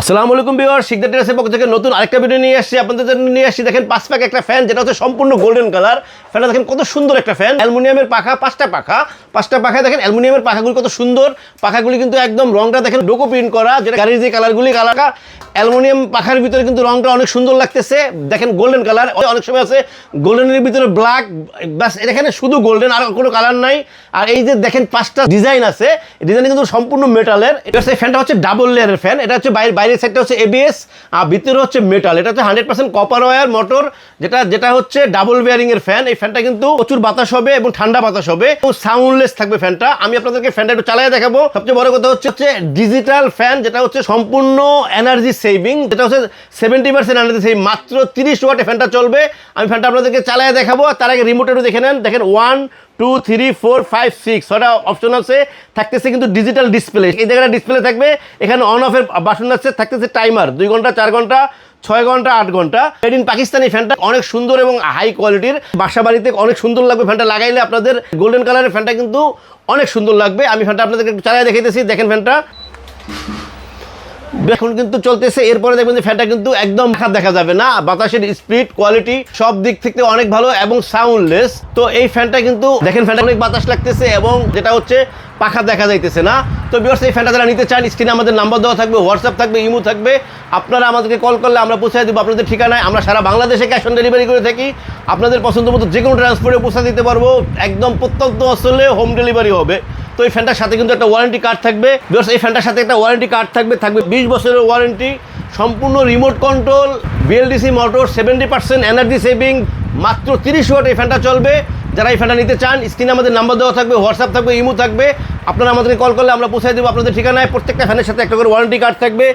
আসসালামু আলাইকুম ভিউয়ার্স, শিকদার টেরাসের পক্ষ থেকে নতুন আরেকটা ভিডিও নিয়ে আসছি আপনাদের জন্য। নিয়ে আসছি দেখেন 5 প্যাক একটা ফ্যান, যেটা হচ্ছে সম্পূর্ণ গোল্ডেন কালার। ফ্যানটা দেখেন কত সুন্দর একটা ফ্যান, অ্যালুমিনিয়ামের পাখা, পাঁচটা পাখায় দেখেন অ্যালুমিনিয়ামের পাখাগুলি কত সুন্দর। পাখাগুলি কিন্তু একদম রংটা দেখেন ডোকো প্রিন্ট করা, যেটা গাড়ির যে কালারগুলি কালার অ্যালুমিনিয়াম পাখার ভিতরে কিন্তু রংটা অনেক সুন্দর লাগতেছে। দেখেন গোল্ডেন কালার, অনেক সময় আছে গোল্ডেনের ভিতরে ব্ল্যাক, বাস এখানে শুধু গোল্ডেন, আর কোনো কালার নাই। আর এই যে দেখেন 5টা ডিজাইন আছে, ডিজাইন কিন্তু সম্পূর্ণ মেটালের। এই ফ্যানটা হচ্ছে ডাবল লেয়ারের ফ্যান। এটা হচ্ছে বাইরের সাইডটা হচ্ছে এবিএস আর ভিতরে হচ্ছে মেটাল। এটা হচ্ছে 100% কপার ওয়্যার মোটর, যেটা হচ্ছে ডাবল বেয়ারিং এর ফ্যান। এই ফ্যানটা কিন্তু প্রচুর বাতাস হবে এবং ঠান্ডা বাতাস হবে এবং সাউন্ডলেস থাকবে ফ্যানটা। আমি আপনাদেরকে ফ্যানটা একটু চালিয়ে দেখাবো। সবচেয়ে বড় কথা হচ্ছে ডিজিটাল ফ্যান, যেটা হচ্ছে সম্পূর্ণ এনার্জি সেভিং, যেটা হচ্ছে 70% এনার্জি সেভিং। মাত্র 30 ওয়াটে ফ্যানটা চলবে। আমি ফ্যানটা আপনাদেরকে চালিয়ে দেখাবো, তার আগে রিমোট একটু দেখে নেন। দেখেন 1 2 3 4 5 6 ছটা অপশন আছে, থাকতেছে কিন্তু ডিজিটাল ডিসপ্লে। এই জায়গাটা ডিসপ্লে থাকবে, এখানে অন অফের বাটন আছে, থাকতেছে টাইমার 2 ঘন্টা 4 ঘন্টা 6 ঘন্টা 8 ঘন্টা। মেড ইন পাকিস্তানি ফ্যানটা অনেক সুন্দর এবং হাই কোয়ালিটির। বাসা বাড়িতে অনেক সুন্দর লাগবে ফ্যানটা লাগাইলে। আপনাদের গোল্ডেন কালারের ফ্যানটা কিন্তু অনেক সুন্দর লাগবে। আমি ফ্যানটা আপনাদেরকে একটু চালিয়ে দেখাইতেছি। দেখেন ফ্যানটা এখন কিন্তু চলতেছে। এরপরে দেখবেন যে ফ্যানটা কিন্তু একদম দেখা যাবে না, বাতাসের স্পিড কোয়ালিটি সব দিক থেকে অনেক ভালো এবং সাউন্ডলেস। তো এই ফ্যানটা কিন্তু দেখেন ফ্যানটা অনেক বাতাস লাগতেছে এবং যেটা হচ্ছে পাখা দেখা যাইতেছে না। তো ভিউয়ার্স, এই ফ্যানটা যারা নিতে চান, স্ক্রিনে আমাদের নাম্বার দেওয়া থাকবে, হোয়াটসঅ্যাপ থাকবে, ইমো থাকবে। আপনারা আমাদেরকে কল করলে আমরা পৌঁছে দেবো আপনাদের ঠিকানায়। আমরা সারা বাংলাদেশে ক্যাশ অন ডেলিভারি করে থাকি। আপনাদের পছন্দ মতো যে কোনো ট্রান্সপোর্টে পৌঁছে দিতে পারবো, একদম প্রত্যন্ত অঞ্চলে হোম ডেলিভারি হবে। তো এই ফ্যানটার সাথে কিন্তু একটা ওয়ারেন্টি কার্ড থাকবে। ভিউয়ার্স, এই ফ্যানটার সাথে একটা ওয়ারেন্টি কার্ড থাকবে 20 বছরের ওয়ারেন্টি, সম্পূর্ণ remote control, BLDC motor, 70% energy saving, মাত্র 30 ওয়াট এই ফ্যানটা চলবে। যারা এই ফ্যানটা নিতে চান, স্ক্রিনে আমাদের নাম্বার দেওয়া থাকবে, হোয়াটসঅ্যাপ থাকবে, ইমো থাকবে। আপনারা আমাদেরকে কল করলে আমরা পৌঁছে দেবো আপনাদের ঠিকানায়। প্রত্যেকটা ফ্যানের সাথে একটা করে ওয়ারেন্টি কার্ড থাকবে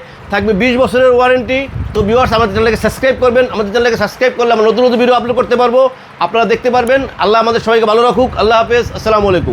20 বছরের ওয়ারেন্টি। তো ভিউয়ার্স, আমাদের চ্যানেলকে সাবস্ক্রাইব করবেন। আমাদের চ্যানেলকে সাবস্ক্রাইব করলে আমরা নতুন নতুন ভিডিও আপলোড করতে পারবো, আপনারা দেখতে পারবেন। আল্লাহ আমাদের সবাইকে ভালো রাখুক। আল্লাহ হাফেজ, আসসালামু আলাইকুম।